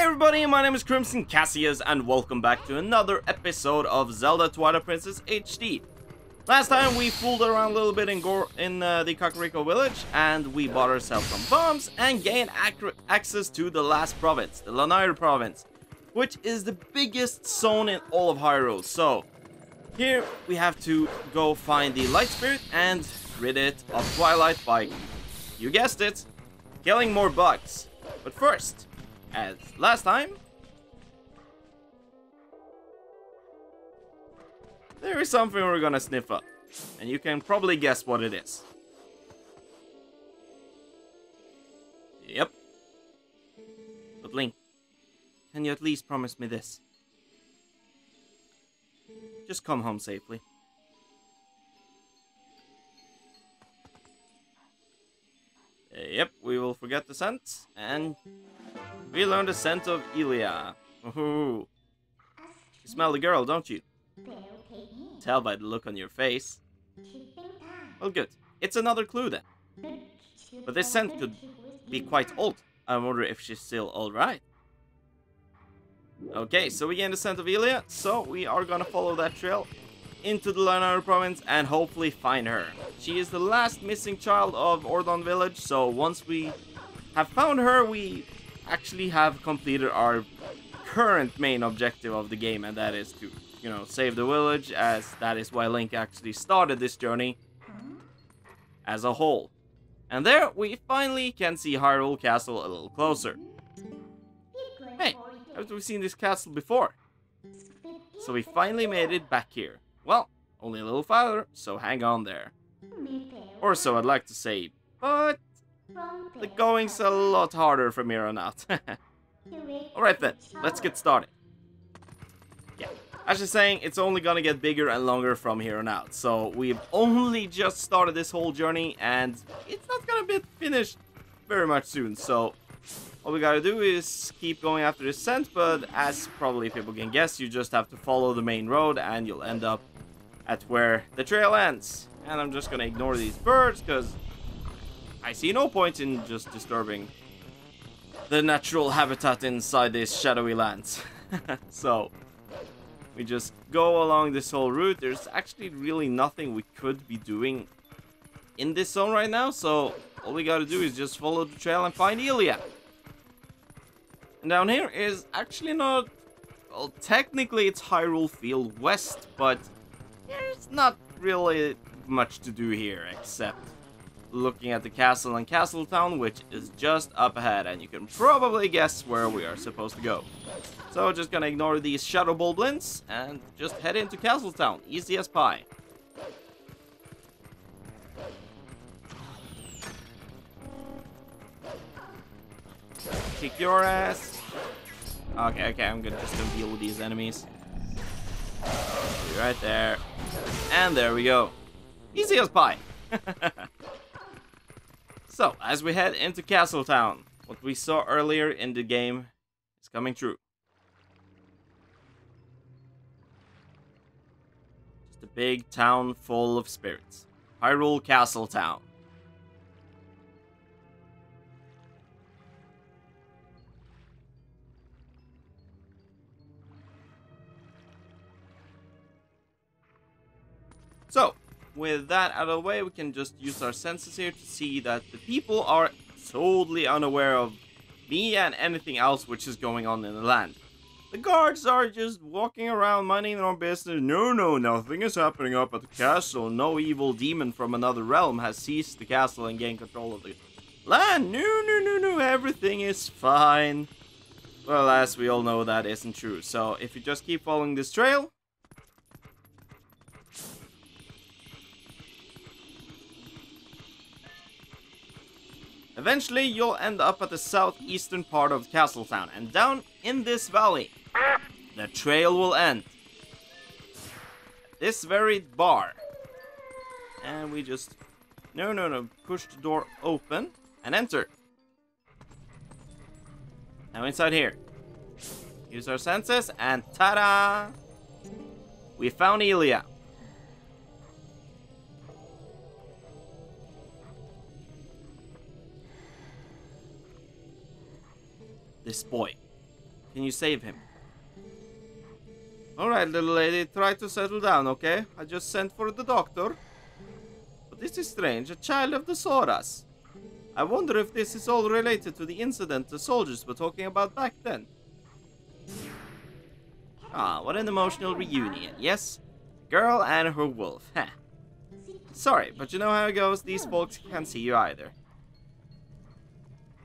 everybody, my name is Crimson Cassius and welcome back to another episode of Zelda Twilight Princess HD. Last time we fooled around a little bit in the Kakariko village and we bought ourselves some bombs and gained access to the last province, the Lanayru province, which is the biggest zone in all of Hyrule. So here we have to go find the light spirit and rid it of Twilight by, you guessed it, killing more bugs. But first, as last time, there is something we're gonna sniff up, and you can probably guess what it is. Yep. But Link, can you at least promise me this? Just come home safely. Yep, we will forget the scent, and we learned the scent of Hylia. Ooh. You smell the girl, don't you? Tell by the look on your face. Well, good. It's another clue then. But this scent could be quite old. I wonder if she's still alright. Okay, so we gained the scent of Hylia, so we are gonna follow that trail into the Lanayru province and hopefully find her. She is the last missing child of Ordon village, so once we have found her, we actually have completed our current main objective of the game, and that is to, you know, save the village, as that is why Link actually started this journey as a whole. And there we finally can see Hyrule Castle a little closer. Hey, haven't we seen this castle before? So we finally made it back here. Well, only a little farther, so hang on there. Or so I'd like to say, but the going's a lot harder from here on out. Alright then, let's get started. Yeah, as you're saying, it's only gonna get bigger and longer from here on out. So we've only just started this whole journey and it's not gonna be finished very much soon. So all we gotta do is keep going after this scent, but as probably people can guess, you just have to follow the main road and you'll end up at where the trail ends. And I'm just gonna ignore these birds because I see no point in just disturbing the natural habitat inside these shadowy lands. So we just go along this whole route. There's actually really nothing we could be doing in this zone right now, so all we gotta do is just follow the trail and find Hylia. And down here is actually not, well, technically it's Hyrule Field West, but there's not really much to do here except looking at the castle and Castle Town, which is just up ahead, and you can probably guess where we are supposed to go. So just gonna ignore these shadow boblins and just head into Castle Town, easy as pie. Kick your ass. Okay, I'm just gonna deal with these enemies. Be right there. And there we go. Easy as pie. So, as we head into Castle Town, what we saw earlier in the game is coming true. Just a big town full of spirits. Hyrule Castle Town. So, with that out of the way, we can just use our senses here to see that the people are totally unaware of me and anything else which is going on in the land. The guards are just walking around minding their own business. No, nothing is happening up at the castle. No evil demon from another realm has seized the castle and gained control of the land. No, everything is fine. Well, as we all know, that isn't true. So, if you just keep following this trail, eventually, you'll end up at the southeastern part of Castle Town, and down in this valley, the trail will end. This very bar. And we just, no, push the door open and enter. Now inside here, use our senses, and ta-da! We found Hylia. this boy. Can you save him? Alright, little lady, try to settle down, okay? I just sent for the doctor. But this is strange, a child of the Soras. I wonder if this is all related to the incident the soldiers were talking about back then. Ah, what an emotional reunion, yes? Girl and her wolf, heh. Sorry, but you know how it goes, these folks can't see you either.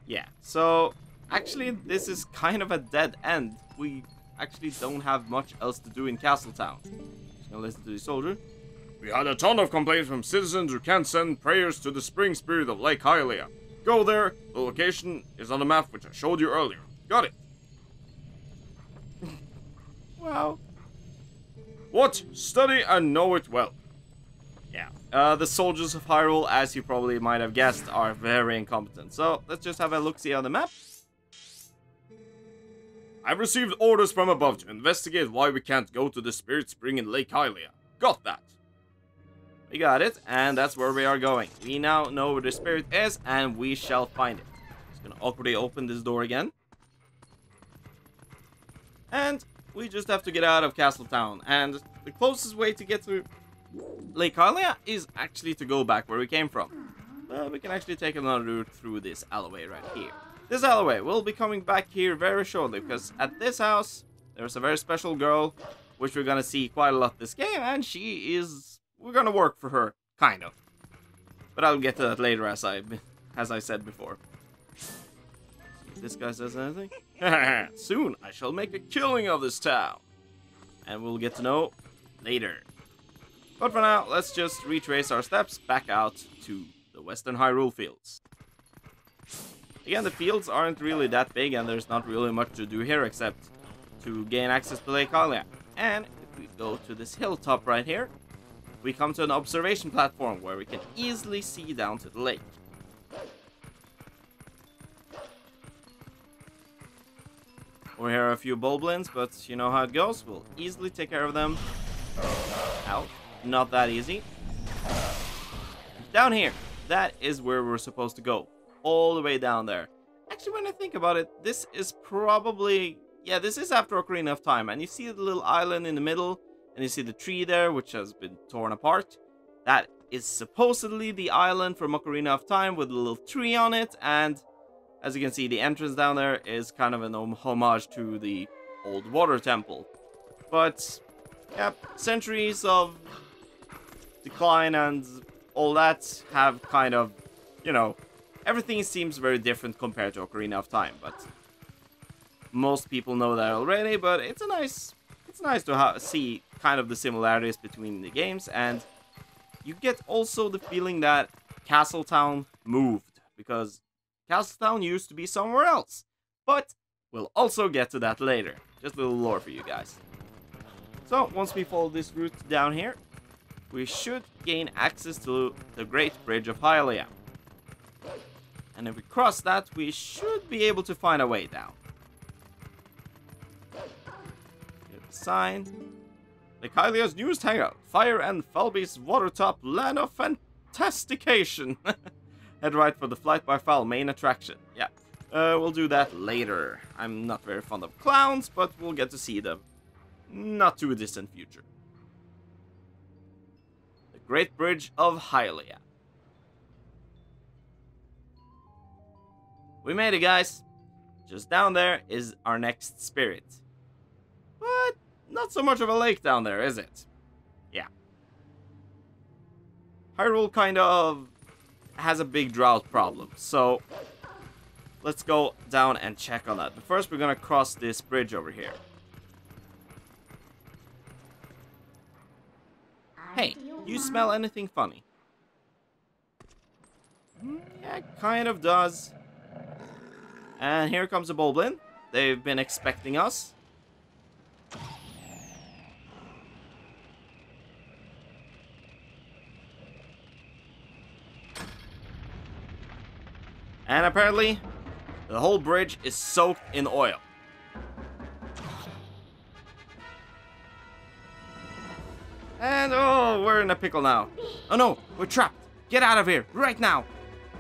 Yeah, so actually this is kind of a dead end. We actually don't have much else to do in Castletown. Just gonna listen to the soldier. We had a ton of complaints from citizens who can't send prayers to the spring spirit of Lake Hylia. Go there, the location is on the map which I showed you earlier. Got it? Wow. What? Study and know it well. Yeah, the soldiers of Hyrule, as you probably might have guessed, are very incompetent. So, let's just have a look-see on the map. I've received orders from above to investigate why we can't go to the Spirit Spring in Lake Hylia. Got that? We got it, and that's where we are going. We now know where the spirit is, and we shall find it. Just gonna awkwardly open this door again. And we just have to get out of Castletown, and the closest way to get to Lake Hylia is actually to go back where we came from. We can actually take another route through this alleyway right here. This alleyway will be coming back here very shortly, because at this house, there's a very special girl, which we're gonna see quite a lot this game, and she is... we're gonna work for her, kind of. But I'll get to that later, as I said before. If this guy says anything? Soon, I shall make a killing of this town. And we'll get to know later. But for now, let's just retrace our steps back out to the Western Hyrule fields. Again, the fields aren't really that big, and there's not really much to do here except to gain access to Lake Hylia. And if we go to this hilltop right here, we come to an observation platform where we can easily see down to the lake. Over here are a few boblins, but you know how it goes. We'll easily take care of them. Ow. Not that easy. Down here. That is where we're supposed to go. All the way down there. Actually, when I think about it, this is probably... yeah, this is after Ocarina of Time. And you see the little island in the middle. And you see the tree there, which has been torn apart. That is supposedly the island from Ocarina of Time with a little tree on it. And as you can see, the entrance down there is kind of an homage to the old water temple. But, yeah, centuries of decline and all that have kind of, you know, everything seems very different compared to Ocarina of Time. But most people know that already, but it's nice to see kind of the similarities between the games, and you get also the feeling that Castletown moved, because Castletown used to be somewhere else. But we'll also get to that later. Just a little lore for you guys. So, once we follow this route down here, we should gain access to the Great Bridge of Hylia. And if we cross that, we should be able to find a way down. Here's the sign. Lake Hylia's newest hangout. Fire and Falby's watertop land of fantastication. Head right for the Flight by Fowl main attraction. Yeah, we'll do that later. I'm not very fond of clowns, but we'll get to see them. Not too distant future. The Great Bridge of Hylia. We made it, guys. Just down there is our next spirit. But not so much of a lake down there, is it? Yeah. Hyrule kind of has a big drought problem, so let's go down and check on that. But first, we're gonna cross this bridge over here. Hey, you smell anything funny? Yeah, it kind of does. And here comes a boblin. They've been expecting us. And apparently, the whole bridge is soaked in oil. And oh, we're in a pickle now. Oh no, we're trapped. Get out of here, right now.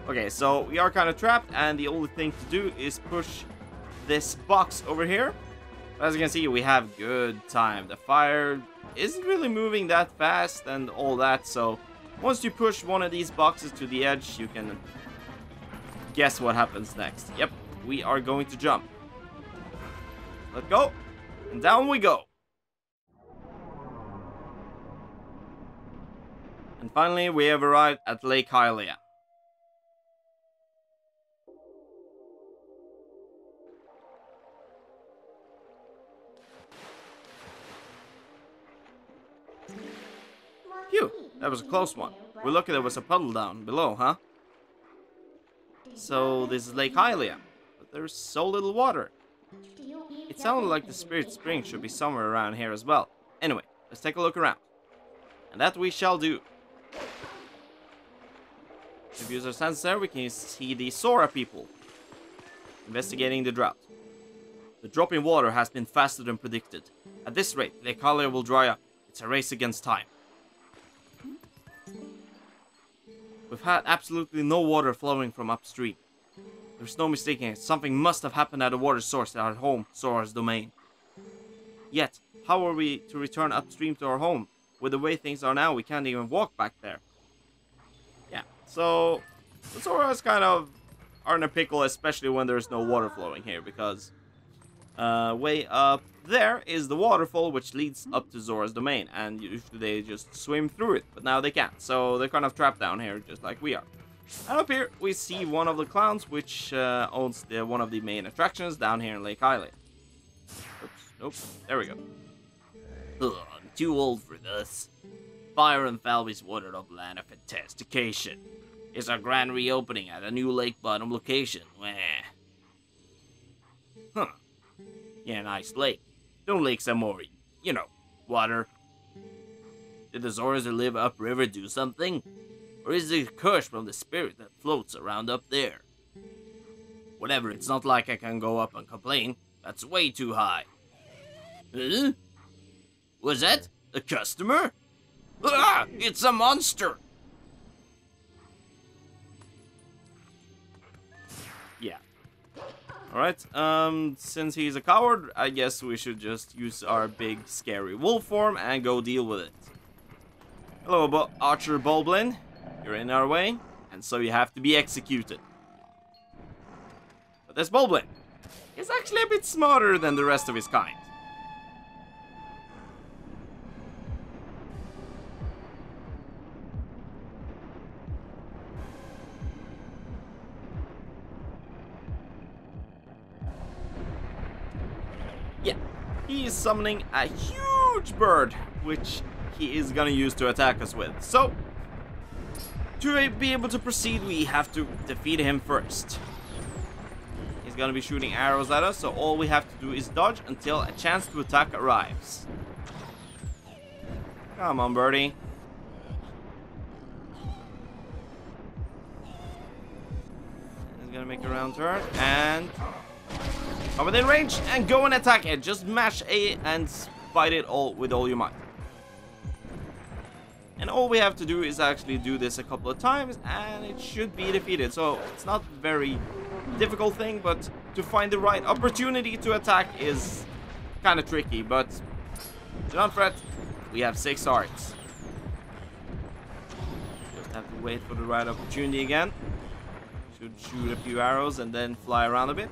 Okay, so we are kind of trapped, and the only thing to do is push this box over here. But as you can see, we have good time. The fire isn't really moving that fast and all that, so once you push one of these boxes to the edge, you can guess what happens next. Yep, we are going to jump. Let's go, and down we go. And finally, we have arrived at Lake Hylia. Phew, that was a close one. We're lucky there was a puddle down below, huh? So this is Lake Hylia, but there's so little water. It sounded like the Spirit Spring should be somewhere around here as well. Anyway, let's take a look around. And that we shall do. If we use our senses there, we can see the Sora people investigating the drought. The drop in water has been faster than predicted. At this rate, Lake Hylia will dry up. It's a race against time. We've had absolutely no water flowing from upstream. There's no mistaking it. Something must have happened at a water source at our home, Sora's domain. Yet, how are we to return upstream to our home? With the way things are now, we can't even walk back there. Yeah, so the Soras kind of are in a pickle, especially when there's no water flowing here, because way up there is the waterfall which leads up to Zora's domain, and usually they just swim through it, but now they can't, so they're kind of trapped down here just like we are. And up here we see one of the clowns which owns one of the main attractions down here in Lake Hylia. Oops, nope, there we go. Ugh, I'm too old for this. Fire and Falvy's watered up land of fantastication. It's a grand reopening at a new lake bottom location. Wah. Huh. Yeah, nice lake. Don't lakes have more, you know, water. Did the Zoras that live upriver do something? Or is it a curse from the spirit that floats around up there? Whatever, it's not like I can go up and complain. That's way too high. Huh? Was that a customer? Ah! It's a monster! Yeah. Alright, since he's a coward, I guess we should just use our big scary wolf form and go deal with it. Hello, Archer Bulblin. You're in our way, and so you have to be executed. But this Bulblin is actually a bit smarter than the rest of his kind. Yeah, he is summoning a huge bird, which he is gonna use to attack us with. So, to be able to proceed, we have to defeat him first. He's gonna be shooting arrows at us, so all we have to do is dodge until a chance to attack arrives. Come on, birdie. He's gonna make a round turn, and come within range, and go and attack it. Just mash A and fight it all with all your might. And all we have to do is actually do this a couple of times, and it should be defeated. So it's not a very difficult thing, but to find the right opportunity to attack is kind of tricky. But do not fret, we have 6 hearts. Just have to wait for the right opportunity again. Should shoot a few arrows and then fly around a bit.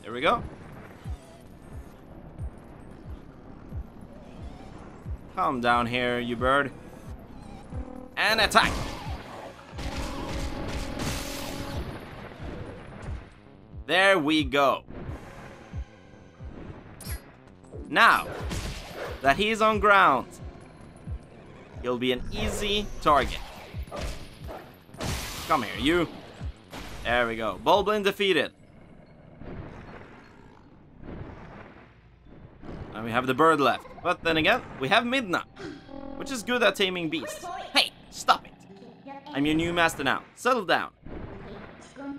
There we go. Come down here, you bird. And attack! There we go. Now that he's on ground, he'll be an easy target. Come here, you. There we go. Bulblin defeated. And we have the bird left. But then again, we have Midna, which is good at taming beasts. Hey, stop it. I'm your new master now. Settle down.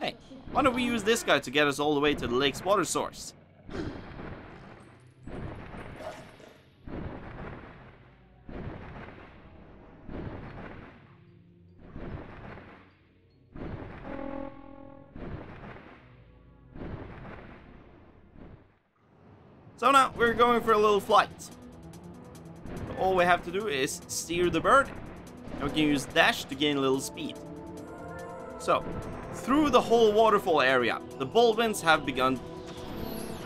Hey, why don't we use this guy to get us all the way to the lake's water source? So now we're going for a little flight. All we have to do is steer the bird, and we can use dash to gain a little speed. So, through the whole waterfall area, the Bulbins have begun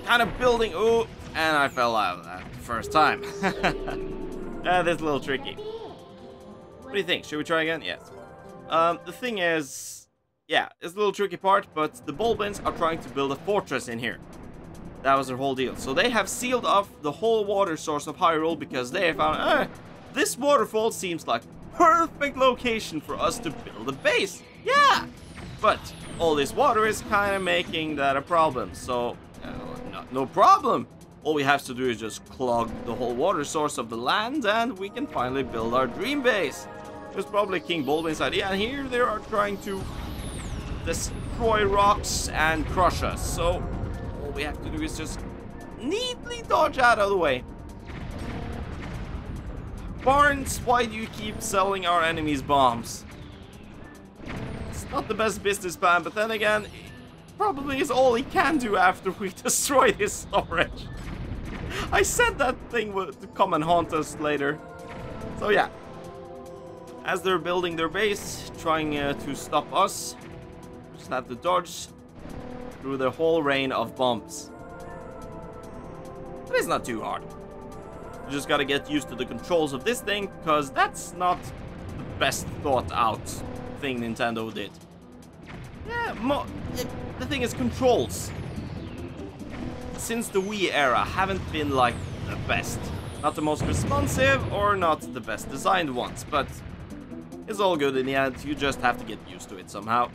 kind of building. Oh, and I fell out of that the first time. That's a little tricky. What do you think? Should we try again? Yes. The thing is, yeah, it's a little tricky part, but the Bulbins are trying to build a fortress in here. That was their whole deal. So they have sealed off the whole water source of Hyrule because they found, this waterfall seems like perfect location for us to build a base. Yeah, but all this water is kind of making that a problem. So, no problem. All we have to do is just clog the whole water source of the land, and we can finally build our dream base. It was probably King Bulbin's idea, and here they are trying to destroy rocks and crush us. So all we have to do is just neatly dodge out of the way. Barnes, why do you keep selling our enemies bombs? It's not the best business plan, but then again, it probably is all he can do after we destroy his storage. I said that thing would come and haunt us later. So yeah, as they're building their base, trying to stop us, just have to dodge through the whole rain of bombs. But it's not too hard. You just gotta get used to the controls of this thing, because that's not the best thought out thing Nintendo did. Yeah, the thing is, controls since the Wii era haven't been like the best. Not the most responsive or not the best designed ones, but it's all good in the end. You just have to get used to it somehow.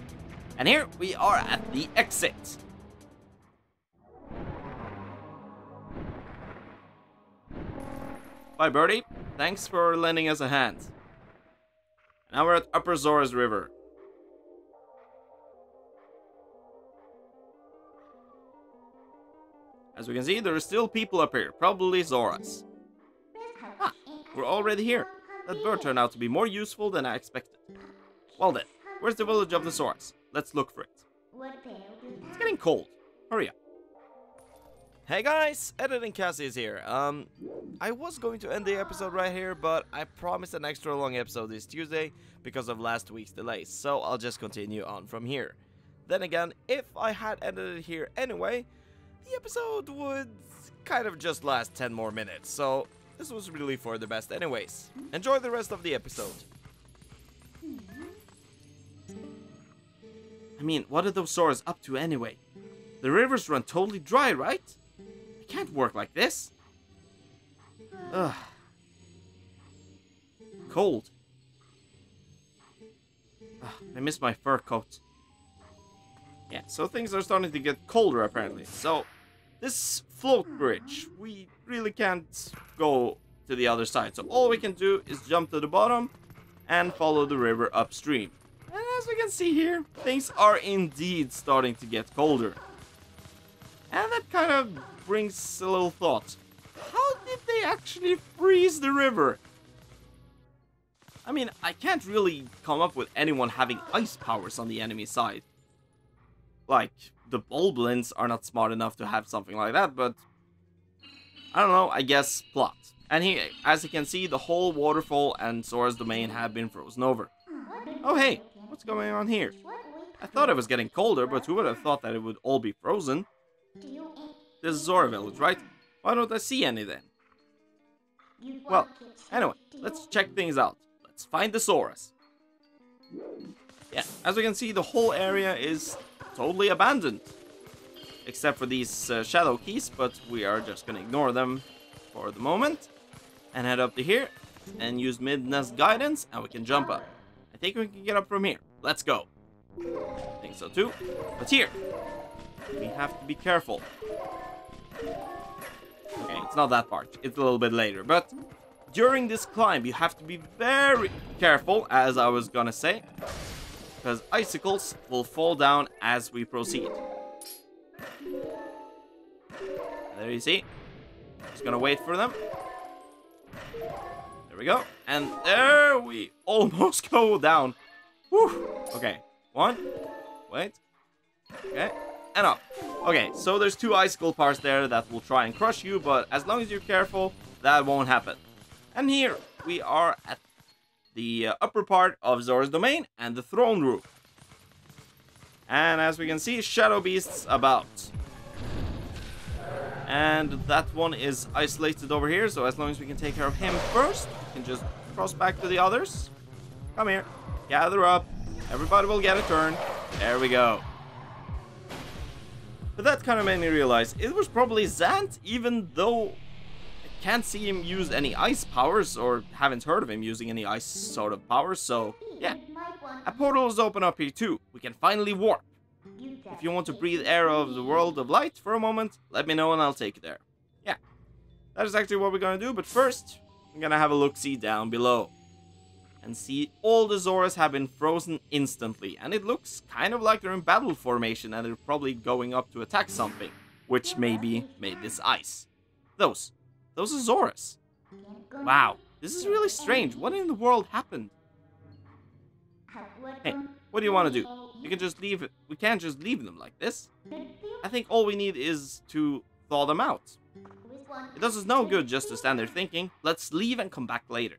And here we are at the exit. Bye, Birdie. Thanks for lending us a hand. Now we're at Upper Zora's River. As we can see, there are still people up here, probably Zoras. Ah, we're already here. That bird turned out to be more useful than I expected. Well then, where's the village of the Zoras? Let's look for it. It's getting cold. Hurry up. Hey guys, Editing Cassie is here. I was going to end the episode right here, but I promised an extra long episode this Tuesday because of last week's delays, so I'll just continue on from here. Then again, if I had ended it here anyway, the episode would kind of just last 10 more minutes, so this was really for the best anyways. Enjoy the rest of the episode. I mean, what are those Zoras up to anyway? The rivers run totally dry, right? It can't work like this. Ugh. Cold. Ugh, I miss my fur coat. Yeah, so things are starting to get colder apparently. So, this float bridge, we really can't go to the other side. So all we can do is jump to the bottom and follow the river upstream. And as we can see here, things are indeed starting to get colder. And that kind of brings a little thought. How did they actually freeze the river? I mean, I can't really come up with anyone having ice powers on the enemy side. Like, the Bulblins are not smart enough to have something like that, but I don't know, I guess plot. And here, as you can see, the whole waterfall and Zora's domain have been frozen over. Oh hey, what's going on here? I thought it was getting colder, but who would have thought that it would all be frozen? This is Zora Village, right? Why don't I see any then? Well, anyway, let's check things out. Let's find the Zoras. Yeah, as we can see, the whole area is totally abandoned. Except for these shadow keys, but we are just gonna ignore them for the moment. And head up to here, and use Midna's guidance, and we can jump up. I think we can get up from here. Let's go. I think so too. But here, we have to be careful. Okay, it's not that part. It's a little bit later. But during this climb, you have to be very careful, as I was gonna say. Because icicles will fall down as we proceed. There you see. Just gonna wait for them. There we go. And there we almost go down. Whew. Okay. One. Wait. Okay. And up. Okay, so there's 2 icicle parts there that will try and crush you, but as long as you're careful, that won't happen. And here we are at the upper part of Zora's domain and the throne room. And as we can see, shadow beasts about. And that one is isolated over here, so as long as we can take care of him first, we can just cross back to the others. Come here, gather up, everybody will get a turn. There we go. But that kind of made me realize it was probably Zant, even though I can't see him use any ice powers, or haven't heard of him using any ice sort of powers, so yeah. A portal is open up here too. We can finally warp. If you want to breathe air of the world of light for a moment, let me know and I'll take you there. Yeah, that is actually what we're gonna do, but first, I'm gonna have a look-see down below. And see all the Zoras have been frozen instantly, and it looks kind of like they're in battle formation and they're probably going up to attack something, which maybe made this ice. Those are Zoras. Wow, this is really strange. What in the world happened? Hey, what do you want to do? You can just leave it. We can't just leave them like this. I think all we need is to thaw them out. It does us no good just to stand there thinking, let's leave and come back later.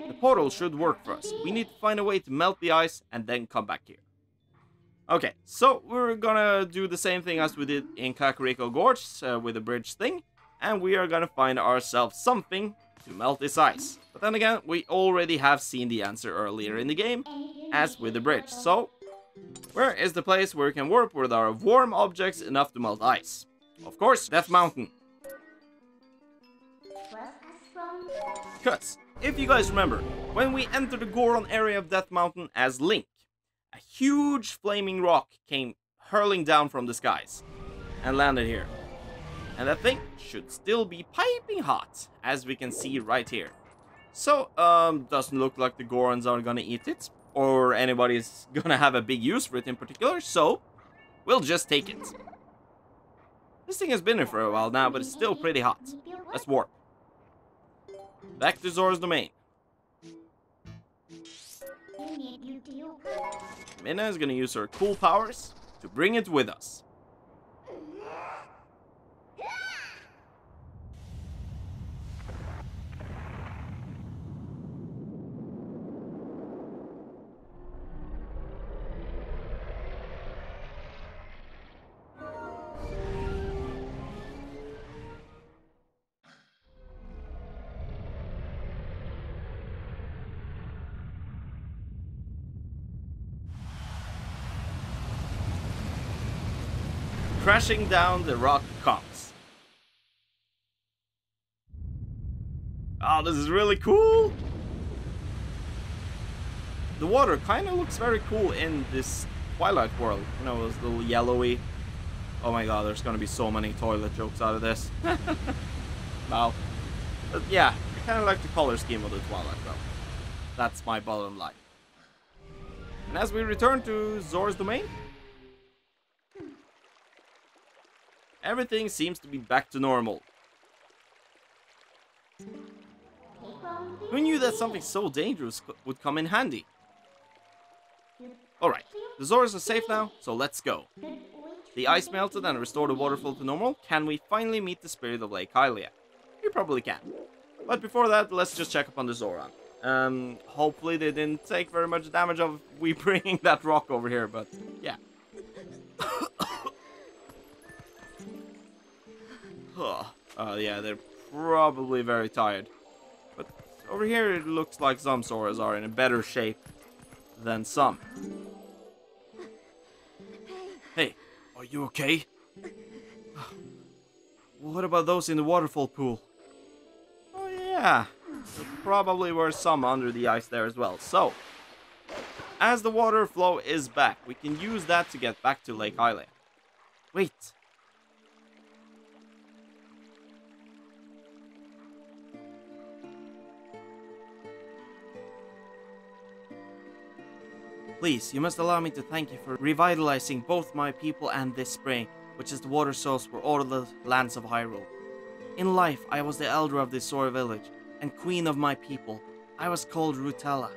The portal should work for us. We need to find a way to melt the ice and then come back here. Okay, so we're gonna do the same thing as we did in Kakariko Gorge with the bridge thing. And we are gonna find ourselves something to melt this ice. But then again, we already have seen the answer earlier in the game, as with the bridge. So, where is the place where we can warp with our warm objects enough to melt ice? Of course, Death Mountain. Because, if you guys remember, when we entered the Goron area of Death Mountain as Link, a huge flaming rock came hurling down from the skies and landed here. And that thing should still be piping hot, as we can see right here. So, doesn't look like the Gorons are gonna eat it, or anybody's gonna have a big use for it in particular, so we'll just take it. This thing has been here for a while now, but it's still pretty hot. Let's warp. Back to Zora's domain. Midna is gonna use her cool powers to bring it with us. Crashing down the rock comes. Oh, this is really cool! The water kind of looks very cool in this Twilight world. You know, it's a little yellowy. Oh my god, there's gonna be so many toilet jokes out of this. Wow. But yeah, I kind of like the color scheme of the Twilight though. That's my bottom line. And as we return to Zora's domain, everything seems to be back to normal. Who knew that something so dangerous would come in handy? Alright, the Zoras are safe now, so let's go. The ice melted and restored the waterfall to normal. Can we finally meet the spirit of Lake Hylia? We probably can. But before that, let's just check up on the Zora. Hopefully they didn't take very much damage of we bringing that rock over here, but yeah. Yeah, they're probably very tired. But over here it looks like some Zoras are in a better shape than some. Hey, are you okay? What about those in the waterfall pool? Oh yeah, there probably were some under the ice there as well. So, as the water flow is back, we can use that to get back to Lake Hylia. Wait. Please, you must allow me to thank you for revitalizing both my people and this spring, which is the water source for all the lands of Hyrule. In life, I was the elder of this Zora village, and queen of my people. I was called Rutella.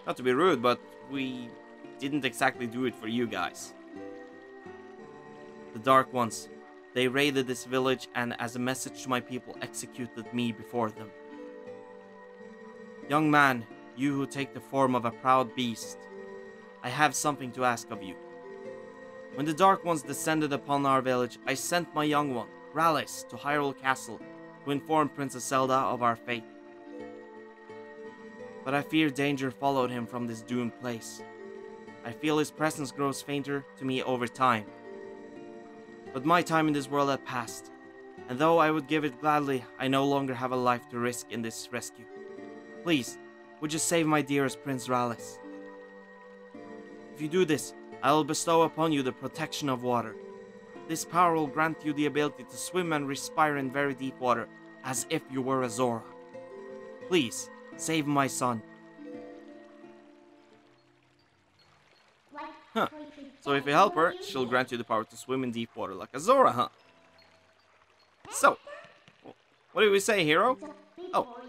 Not to be rude, but we didn't exactly do it for you guys. The Dark Ones, they raided this village and as a message to my people executed me before them. Young man, you who take the form of a proud beast, I have something to ask of you. When the Dark Ones descended upon our village, I sent my young one, Rallis, to Hyrule Castle to inform Princess Zelda of our fate. But I fear danger followed him from this doomed place. I feel his presence grows fainter to me over time. But my time in this world had passed, and though I would give it gladly, I no longer have a life to risk in this rescue. Please, would you save my dearest Prince Rallis? If you do this, I will bestow upon you the protection of water. This power will grant you the ability to swim and respire in very deep water, as if you were a Zora. Please, save my son. Huh. So if you help her, she'll grant you the power to swim in deep water like a Zora, huh? So, what do we say, hero? Oh,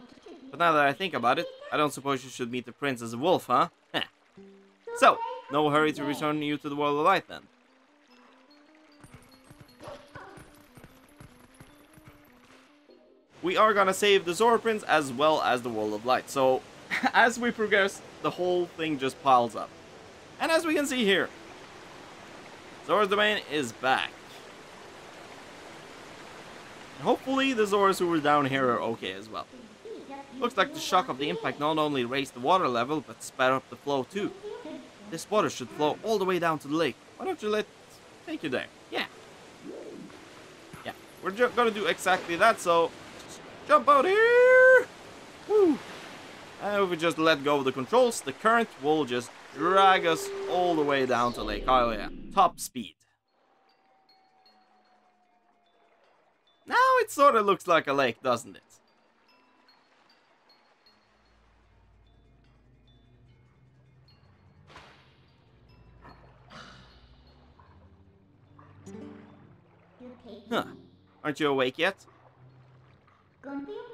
but now that I think about it, I don't suppose you should meet the prince as a wolf, huh? Heh. So, no hurry to return you to the world of light then. We are gonna save the Zora Prince as well as the world of light. So, as we progress, the whole thing just piles up. And as we can see here, Zora's domain is back. And hopefully the Zoras who were down here are okay as well. Looks like the shock of the impact not only raised the water level, but sped up the flow too. This water should flow all the way down to the lake. Why don't you let it take you there? Yeah. Yeah, we're gonna do exactly that, so just jump out here! Woo! And if we just let go of the controls, the current will just drag us all the way down to Lake Hylia. Top speed. Now it sort of looks like a lake, doesn't it? Huh. Aren't you awake yet?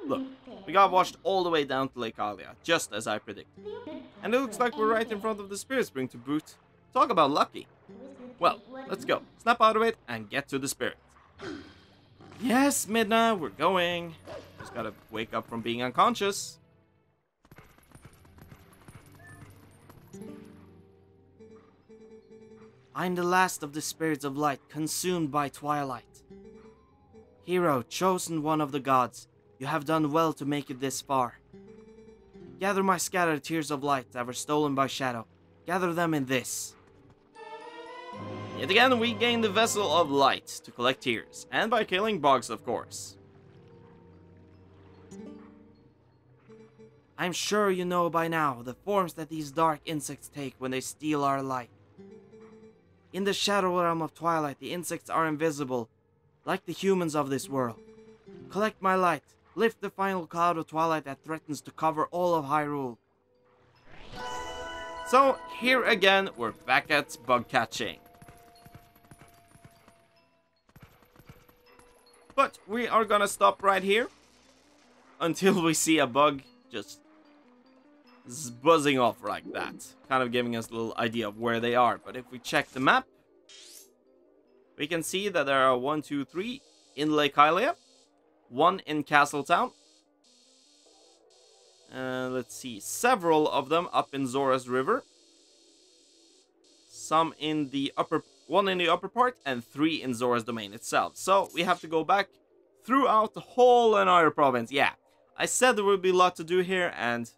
Look, we got washed all the way down to Lake Hylia, just as I predicted. And it looks like we're right in front of the Spirit Spring to boot. Talk about lucky. Well, let's go. Snap out of it and get to the Spirit. Yes, Midna, we're going. Just gotta wake up from being unconscious. I'm the last of the spirits of light, consumed by twilight. Hero, chosen one of the gods, you have done well to make it this far. Gather my scattered tears of light that were stolen by shadow. Gather them in this. Yet again, we gain the vessel of light to collect tears, and by killing bugs, of course. I'm sure you know by now the forms that these dark insects take when they steal our light. In the shadow realm of twilight, the insects are invisible, like the humans of this world. Collect my light, lift the final cloud of twilight that threatens to cover all of Hyrule. So, here again, we're back at bug catching. But we are gonna stop right here until we see a bug just buzzing off like that. Kind of giving us a little idea of where they are. But if we check the map, we can see that there are 1, 2, 3 in Lake Hylia, 1 in Castle Town. Let's see, several of them up in Zora's River. Some in the upper, 1 in the upper part, and 3 in Zora's domain itself. So we have to go back throughout the whole entire province. Yeah, I said there would be a lot to do here, and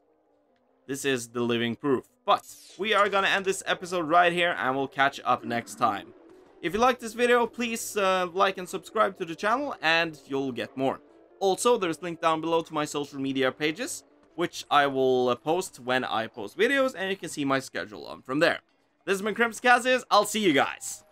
this is the living proof. But we are gonna end this episode right here, and we'll catch up next time. If you like this video, please like and subscribe to the channel, and you'll get more. Also, there's a link down below to my social media pages, which I will post when I post videos, and you can see my schedule on from there. This has been Crimskazes. I'll see you guys.